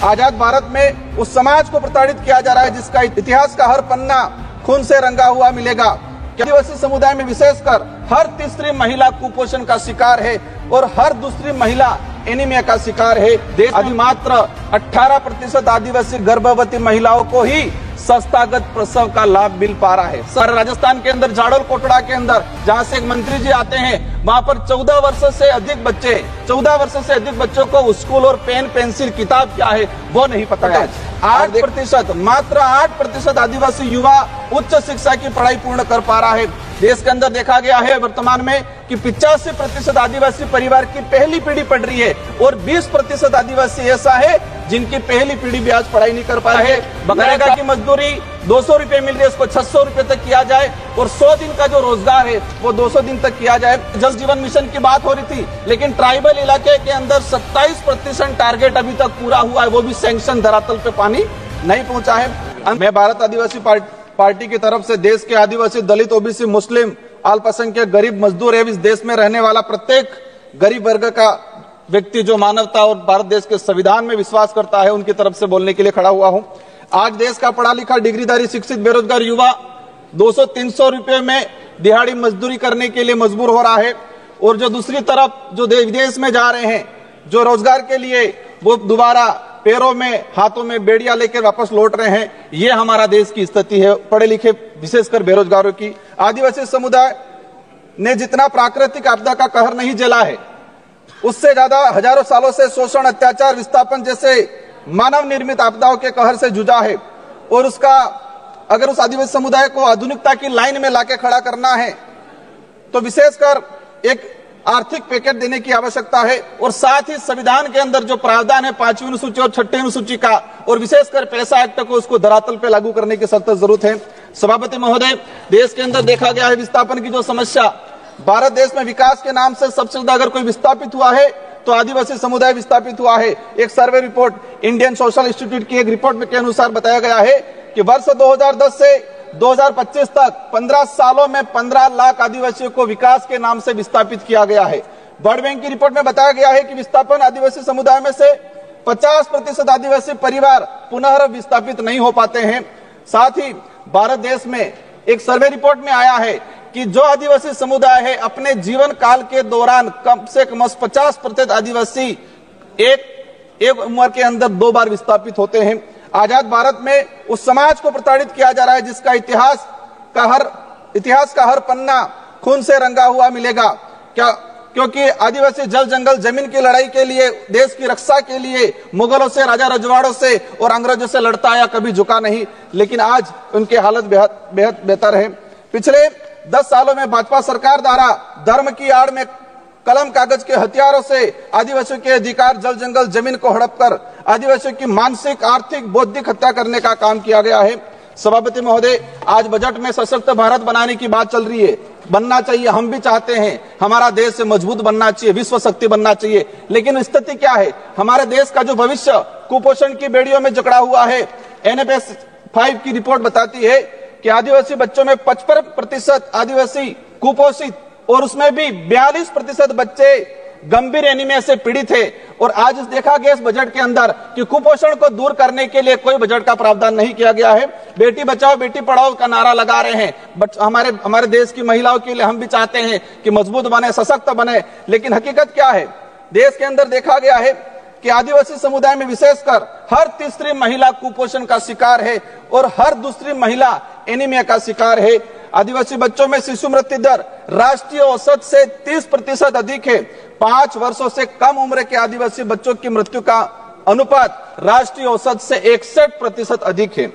आजाद भारत में उस समाज को प्रताड़ित किया जा रहा है जिसका इतिहास का हर पन्ना खून से रंगा हुआ मिलेगा। आदिवासी समुदाय में विशेषकर हर तीसरी महिला कुपोषण का शिकार है और हर दूसरी महिला एनीमिया का शिकार है। देश में मात्र 18% आदिवासी गर्भवती महिलाओं को ही संस्थागत प्रसव का लाभ मिल पा रहा है। सर राजस्थान के अंदर झाड़ोल कोटड़ा के अंदर जहां से एक मंत्री जी आते हैं, वहां पर 14 वर्ष से अधिक बच्चों को स्कूल और पेन पेंसिल किताब क्या है वो नहीं पता है। 8% मात्र 8% आदिवासी युवा उच्च शिक्षा की पढ़ाई पूर्ण कर पा रहा है। देश के अंदर देखा गया है वर्तमान में कि 85% आदिवासी परिवार की पहली पीढ़ी पढ़ रही है और 20% आदिवासी ऐसा है जिनकी पहली पीढ़ी भी आज पढ़ाई नहीं कर पा रहे हैं। मनरेगा की मजदूरी 200 रुपए मिल रही है, उसको 600 रुपए तक किया जाए और 100 दिन का जो रोजगार है वो 200 दिन तक किया जाए। जल जीवन मिशन की बात हो रही थी, लेकिन ट्राइबल इलाके के अंदर 27% टारगेट अभी तक पूरा हुआ है, वो भी सैंक्शन धरातल पे पानी नहीं पहुंचा है। मैं भारत आदिवासी पार्टी की तरफ से देश के आदिवासी, दलित, ओबीसी, मुस्लिम, अल्पसंख्यक, गरीब, मजदूर एवं इस देश में रहने वाला प्रत्येक गरीब वर्ग का व्यक्ति जो मानवता और भारत देश के संविधान में विश्वास करता है, उनकी तरफ से बोलने के लिए खड़ा हुआ हूं। आज देश का पढ़ा लिखा, डिग्रीधारी, शिक्षित, बेरोजगार युवा 200-300 रुपए में दिहाड़ी मजदूरी करने के लिए मजबूर हो रहा है और जो दूसरी तरफ जो विदेश में जा रहे हैं, जो रोजगार के लिए वो दोबारा पैरों में हाथों में बेड़िया लेकर वापस लौट रहे हैं। ये हमारा देश की स्थिति है पढ़े लिखे विशेषकर बेरोजगारों की। आदिवासी समुदाय ने जितना प्राकृतिक आपदा का कहर नहीं झेला है, उससे ज्यादा हजारों सालों से शोषण, अत्याचार, विस्थापन जैसे मानव निर्मित आपदाओं के कहर से जूझा है और उसका अगर उस आदिवासी समुदाय को आधुनिकता की लाइन में लाके खड़ा करना है तो विशेषकर एक आर्थिक पैकेज देने की आवश्यकता है और साथ ही संविधान के अंदर जो प्रावधान है 5वीं अनुसूची और 6वीं अनुसूची का और विशेषकर पैसा एक्ट को उसको धरातल पे लागू करने की सख्त जरूरत है। सभापति महोदय, देश के अंदर देखा गया है विस्थापन की जो समस्या, भारत देश में विकास के नाम से सबसे ज्यादा अगर कोई विस्थापित हुआ है तो आदिवासी समुदाय विस्थापित हुआ है। एक survey report Indian social institute की एक रिपोर्ट के अनुसार बताया गया है कि वर्ष 2010 से 2025 तक 15 सालों में 15 लाख आदिवासियों को विकास के नाम से विस्थापित किया गया है। वर्ल्ड बैंक की रिपोर्ट में बताया गया है कि विस्थापन आदिवासी समुदाय में से 50% आदिवासी परिवार पुनः विस्थापित नहीं हो पाते हैं। साथ ही भारत देश में एक सर्वे रिपोर्ट में आया है कि जो आदिवासी समुदाय है अपने जीवन काल के दौरान कम से कम 50% आदिवासी एक उम्र के अंदर 2 बार विस्थापित होते हैं। आजाद भारत में उस समाज को प्रताड़ित किया जा रहा है जिसका इतिहास का हर पन्ना खून से रंगा हुआ मिलेगा। क्योंकि आदिवासी जल जंगल जमीन की लड़ाई के लिए, देश की रक्षा के लिए मुगलों से, राजा रजवाड़ों से और अंग्रेजों से लड़ता आया, कभी झुका नहीं, लेकिन आज उनकी हालत बेहद बेहतर है। पिछले 10 सालों में भाजपा सरकार द्वारा धर्म की आड़ में कलम कागज के हथियारों से आदिवासियों के अधिकार, जल जंगल जमीन को हड़प कर आदिवासियों की मानसिक, आर्थिक, बौद्धिक हत्या करने का काम किया गया है। सभापति महोदय, आज बजट में सशक्त भारत बनाने की बात चल रही है, बनना चाहिए, हम भी चाहते हैं, हमारा देश मजबूत बनना चाहिए, विश्व शक्ति बनना चाहिए, लेकिन स्थिति क्या है? हमारे देश का जो भविष्य कुपोषण की बेड़ियों में जकड़ा हुआ है। NFS 5 की रिपोर्ट बताती है कि आदिवासी बच्चों में 55% आदिवासी कुपोषित और उसमें भी 42% बच्चे गंभीर एनीमिया से पीड़ित है। और आज देखा गया इस बजट के अंदर कि कुपोषण को दूर करने के लिए कोई बजट का प्रावधान नहीं किया गया है। बेटी बचाओ बेटी पढ़ाओ का नारा लगा रहे हैं, बट हमारे देश की महिलाओं के लिए हम भी चाहते हैं कि मजबूत बने, सशक्त बने, लेकिन हकीकत क्या है? देश के अंदर देखा गया है कि आदिवासी समुदाय में विशेषकर हर तीसरी महिला कुपोषण का शिकार है और हर दूसरी महिला एनीमिया का शिकार है। आदिवासी बच्चों में शिशु मृत्यु दर राष्ट्रीय औसत से 30% अधिक है। 5 वर्षों से कम उम्र के आदिवासी बच्चों की मृत्यु का अनुपात राष्ट्रीय औसत से 61% अधिक है।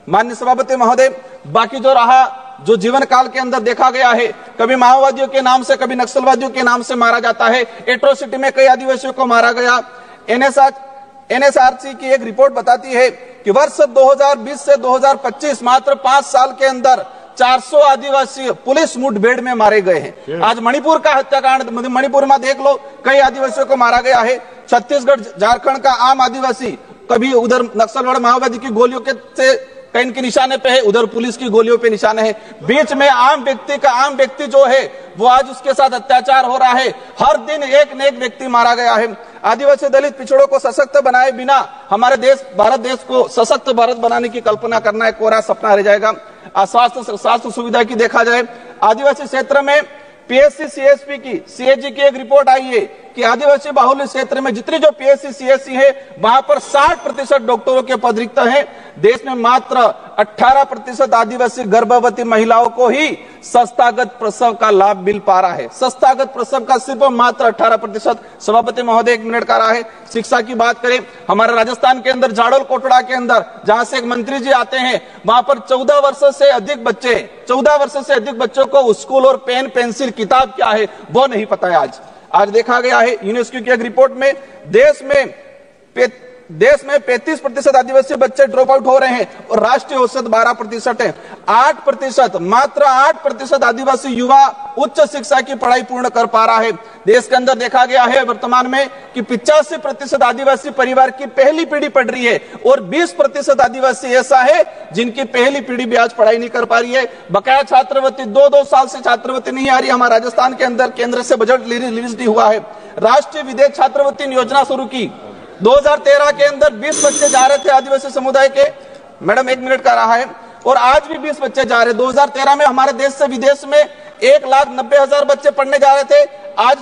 माननीय सभापति महोदय, बाकी जो रहा, जो जीवन काल के अंदर देखा गया है, कभी माओवादियों के नाम से, कभी नक्सलवादियों के नाम से मारा जाता है। एट्रोसिटी में कई आदिवासियों को मारा गया। NSRC की एक रिपोर्ट बताती है कि वर्ष 2020 से 2025 मात्र 5 साल के अंदर 400 आदिवासी पुलिस मुठभेड़ में मारे गए हैं। आज मणिपुर का हत्याकांड, मणिपुर में देख लो, कई आदिवासियों को मारा गया है। छत्तीसगढ़, झारखंड का आम आदिवासी कभी उधर नक्सलवाद माओवादी की गोलियों के से कहीं के निशाने पे है, उधर पुलिस की गोलियों पे निशाने है। बीच में आम व्यक्ति जो है वो आज उसके साथ अत्याचार हो रहा है। हर दिन एक न एक व्यक्ति मारा गया है। आदिवासी दलित पिछड़ों को सशक्त बनाए बिना हमारे देश भारत देश को सशक्त भारत बनाने की कल्पना करना एक कोरा सपना रह जाएगा। स्वास्थ्य सुविधा की देखा जाए, आदिवासी क्षेत्र में पीएससी सीएसपी की सीएजी की एक रिपोर्ट आई है कि आदिवासी बाहुल्य क्षेत्र में जितनी जो पीएससी सीएससी है वहां पर 60% डॉक्टरों के पद रिक्त हैं। देश में मात्र 18% आदिवासी गर्भवती महिलाओं को ही संस्थागत प्रसव का लाभ मिल पा रहा है। संस्थागत प्रसव का सिर्फ मात्र 18%। सभापति महोदय 1 मिनट का रहा है। शिक्षा की बात करें, हमारे राजस्थान के अंदर जाडोल कोटड़ा के अंदर जहां से एक मंत्री जी आते हैं, वहां पर 14 वर्ष से अधिक बच्चों को स्कूल और पेन पेंसिल किताब क्या है वो नहीं पता है। आज देखा गया है यूनेस्को की एक रिपोर्ट में देश में 35% आदिवासी बच्चे ड्रॉप आउट हो रहे हैं और राष्ट्रीय औसत 12% है। 8%, मात्र 8% आदिवासी युवा उच्च शिक्षा की पढ़ाई पूर्ण कर पा रहा है। देश के अंदर देखा गया है वर्तमान में कि 85% आदिवासी परिवार की पहली पीढ़ी पढ़ रही है और 20% आदिवासी ऐसा है जिनकी पहली पीढ़ी भी आज पढ़ाई नहीं कर पा रही है। बकाया छात्रवृत्ति 2 साल से छात्रवृत्ति नहीं आ रही। हमारे राजस्थान के अंदर केंद्र से बजट रिलीज नहीं हुआ है। राष्ट्रीय विदेश छात्रवृत्ति योजना शुरू की 2013 के अंदर 20 बच्चे जा रहे थे आदिवासी समुदाय के, मैडम 1 मिनट का रहा है, और आज भी 20 बच्चे जा रहे। 2013 में हमारे देश से विदेश में 1,90,000 बच्चे पढ़ने जा रहे थे। आज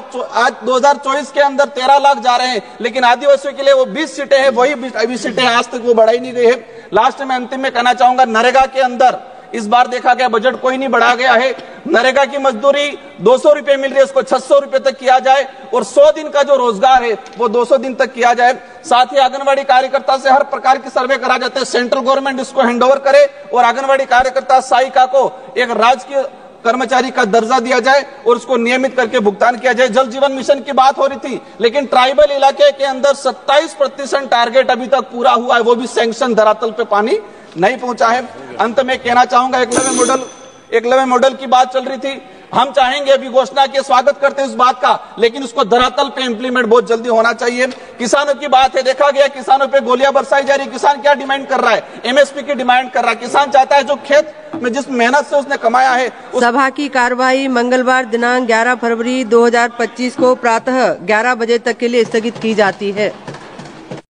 2024 के अंदर 13 लाख जा रहे हैं, लेकिन आदिवासियों के लिए वो 20 सीटें हैं, वही 20 सीटें आज तक वो बढ़ाई नहीं गई है। लास्ट में अंतिम में कहना चाहूंगा, नरेगा के अंदर इस बार देखा गया बजट कोई नहीं बढ़ा गया है। नरेगा की मजदूरी 200 रुपए मिल रही है, उसको 600 रुपए तक किया जाए और 100 दिन का जो रोजगार है वो 200 दिन तक किया जाए। साथ ही आंगनबाड़ी कार्यकर्ता से हर प्रकार की सर्वे करा जाते हैं, सेंट्रल गवर्नमेंट इसको हैंडओवर करे और आंगनबाड़ी कार्यकर्ता सहायिका को एक राजकीय कर्मचारी का दर्जा दिया जाए और उसको नियमित करके भुगतान किया जाए। जल जीवन मिशन की बात हो रही थी, लेकिन ट्राइबल इलाके के अंदर 27% टारगेट अभी तक पूरा हुआ है, वो भी सैंक्शन धरातल पे पानी नहीं पहुंचा है। अंत में कहना चाहूंगा, एकलव्य मॉडल की बात चल रही थी। हम चाहेंगे, अभी घोषणा के स्वागत करते हैं इस बात का, लेकिन उसको धरातल पे इंप्लीमेंट बहुत जल्दी होना चाहिए। किसानों की बात है, देखा गया किसानों पे गोलियां बरसाई जा रही। किसान क्या डिमांड कर रहा है? एमएसपी की डिमांड कर रहा है। किसान चाहता है जो खेत में जिस मेहनत से उसने कमाया है। सभा की कार्यवाही मंगलवार दिनांक 11 फरवरी 2025 को प्रातः 11 बजे तक के लिए स्थगित की जाती है।